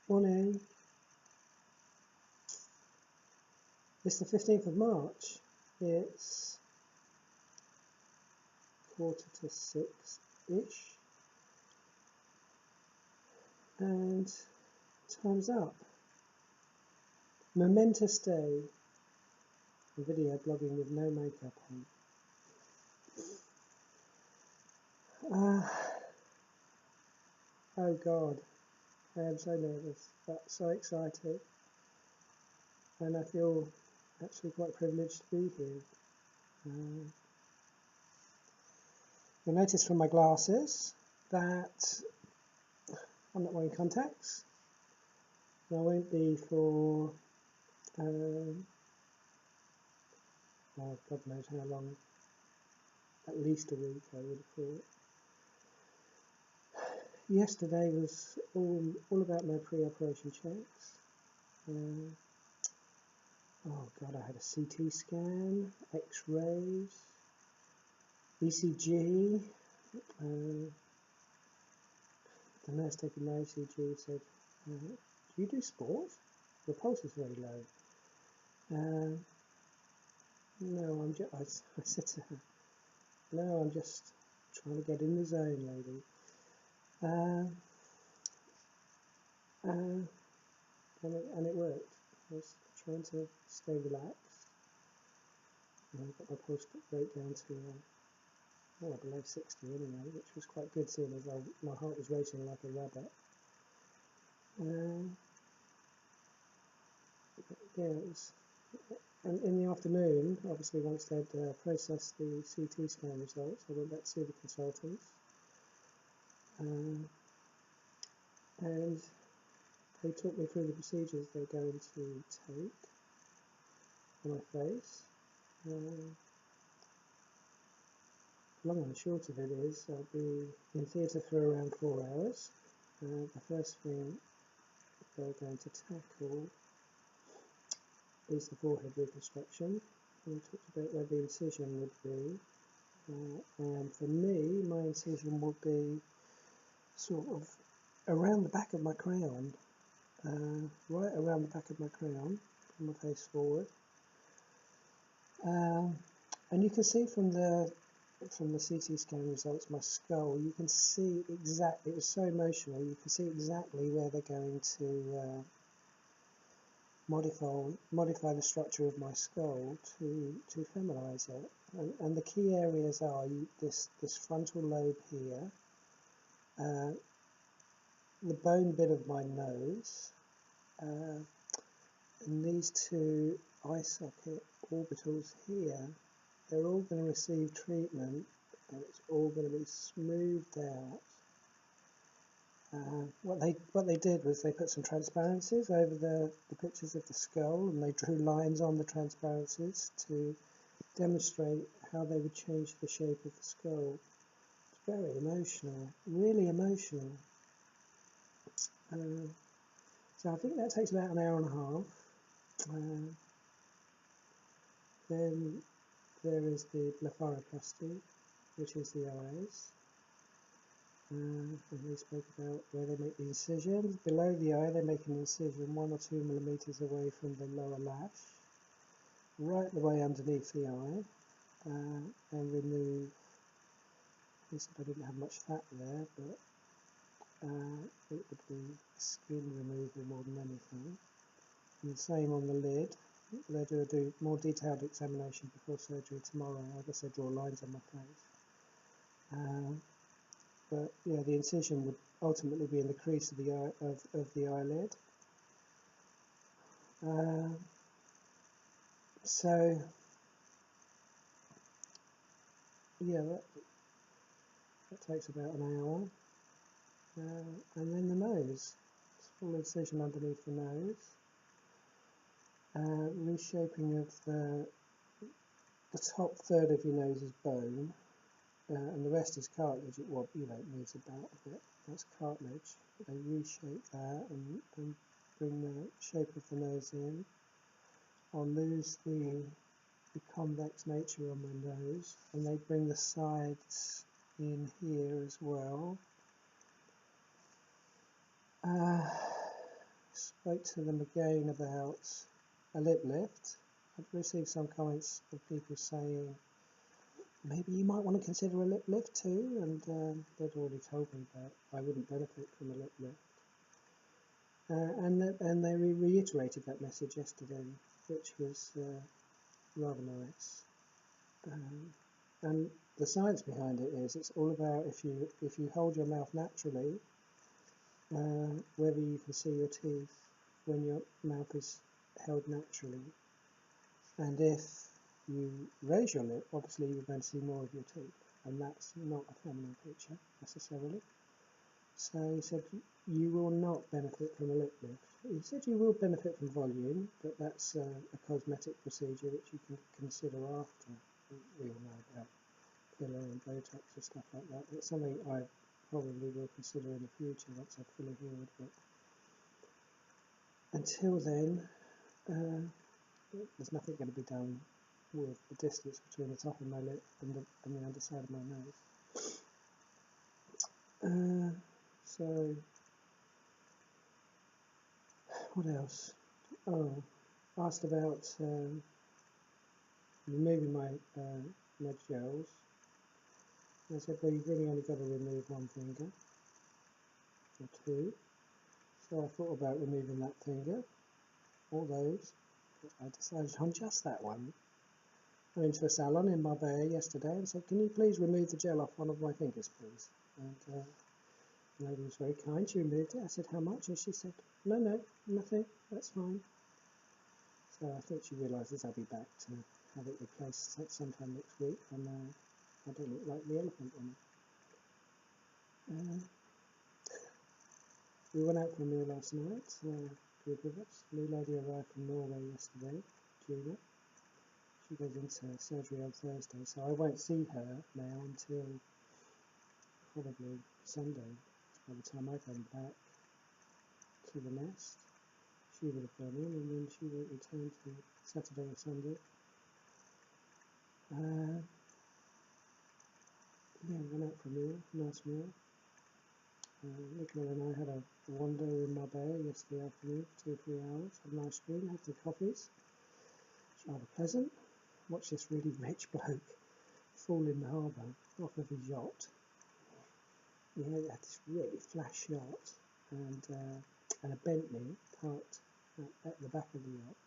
Morning. It's the 15th of March. It's 5:45-ish. And time's up. Momentous day. Video blogging with no makeup on. Oh God, I am so nervous, but so excited. And I feel actually quite privileged to be here. You'll notice from my glasses that I'm not wearing contacts. And I won't be for, well, God knows how long, at least a week I would have thought. Yesterday was all about my pre-operation checks. Oh God, I had a CT scan, X-rays, ECG. The nurse taking my ECG said, "Do you do sport? Your pulse is very low." No, I said to her, "No, I'm just trying to get in the zone, lady." And it worked. I was trying to stay relaxed. And I got my pulse rate down to below 60 anyway, which was quite good, seeing as my heart was racing like a rabbit. Yeah, it was. And in the afternoon, obviously, once they'd processed the CT scan results, I went back to see the consultants, and they talked me through the procedures they're going to take on my face. Long and short of it is, I'll be in theatre for around 4 hours. The first thing they're going to tackle is the forehead reconstruction. We talked about where the incision would be, and for me, my incision will be sort of around the back of my crown, right around the back of my crown, from my face forward. And you can see from the CT scan results, my skull, you can see exactly, it was so emotional, you can see exactly where they're going to modify the structure of my skull to feminize it. And the key areas are this frontal lobe here, the bone bit of my nose, and these two eye socket orbitals here. They're all going to receive treatment, and it's all going to be smoothed out. What they did was they put some transparencies over the pictures of the skull, and they drew lines on the transparencies to demonstrate how they would change the shape of the skull. It's very emotional, really emotional. So I think that takes about an hour and a half. Then there is the blepharoplasty, which is the eyes. And we spoke about where they make the incisions. Below the eye, they make an incision 1 or 2 millimeters away from the lower lash, right the way underneath the eye, and remove. He said I didn't have much fat there, but it would be skin removal more than anything. And the same on the lid. They'll do more detailed examination before surgery tomorrow. I guess they draw lines on my face. But yeah, the incision would ultimately be in the crease of the eye, of the eyelid. So yeah, that takes about an hour. And then the nose, full incision underneath the nose, reshaping of the top third of your nose is bone. And the rest is cartilage. It moves about a bit. That's cartilage. They reshape that and bring the shape of the nose in. I'll lose the convex nature on my nose, and they bring the sides in here as well. spoke to them again about a lip lift. I've received some comments of people saying maybe you might want to consider a lip lift too, and they'd already told me that I wouldn't benefit from a lip lift. And they reiterated that message yesterday, which was rather nice. And the science behind it is it's all about if you hold your mouth naturally, whether you can see your teeth when your mouth is held naturally, and if you raise your lip, obviously you're going to see more of your teeth, and that's not a feminine feature necessarily. So he said you will not benefit from a lip lift. He said you will benefit from volume, but that's a cosmetic procedure which you can consider after. We all know about filler and Botox and stuff like that. It's something I probably will consider in the future once I've fully healed. But until then, there's nothing going to be done with the distance between the top of my lip and the underside of my nose. So, what else? Oh, asked about removing my med gels. I said, well, you've really only got to remove one finger or two. So I thought about removing that finger, all those. I decided on just that one. I went to a salon in Marbella yesterday and said, can you please remove the gel off one of my fingers, please? And the lady was very kind. She removed it. I said, how much? And she said, no, nothing. That's fine. So I think she realises I'll be back to have it replaced sometime next week, and I don't look like the elephant woman. We went out for a meal last night, group of us. A new lady arrived from Norway yesterday, Julia. She goes into surgery on Thursday, so I won't see her now until probably Sunday. By the time I come back to the nest, she would have gone in, and then she won't return till Saturday or Sunday. Yeah, went out for a meal, nice meal. Nicola and I had a wander in Marbella yesterday afternoon for 2 or 3 hours, had an ice cream, had some coffees. It's rather pleasant. Watched this really rich bloke fall in the harbour off of his yacht. He had this really flash yacht and a Bentley parked at the back of the yacht.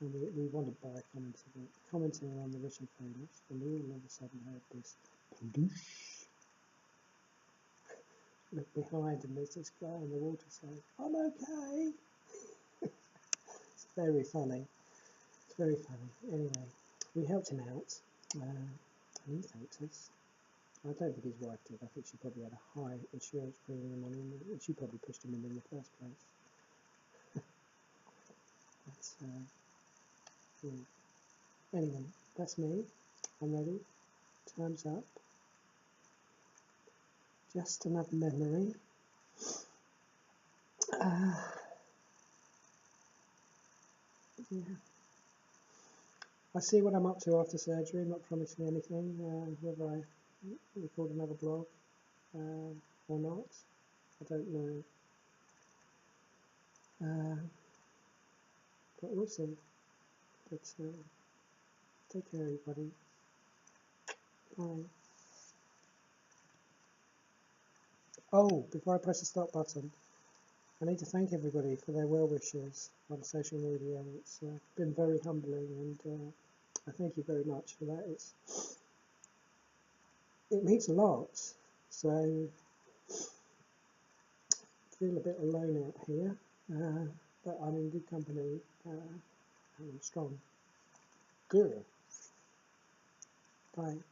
And we wandered by commenting on the rich and famous, and we all of a sudden heard this ploosh. Look behind, and there's this guy in the water saying, I'm okay. It's very funny. It's very funny. Anyway, we helped him out, and he thanked us. I don't think his wife did. I think she probably had a high insurance premium on him, and she probably pushed him in the first place. But, yeah. Anyway, that's me. I'm ready. Time's up. Just another memory. Yeah. I see what I'm up to after surgery. I'm not promising anything, whether I record another blog or not. I don't know. But we'll see. But take care, everybody. Bye. Oh, before I press the stop button, I need to thank everybody for their well wishes on social media. It's been very humbling, and I thank you very much for that. It means a lot. So I feel a bit alone out here, but I'm in good company. I'm strong. Good. Bye.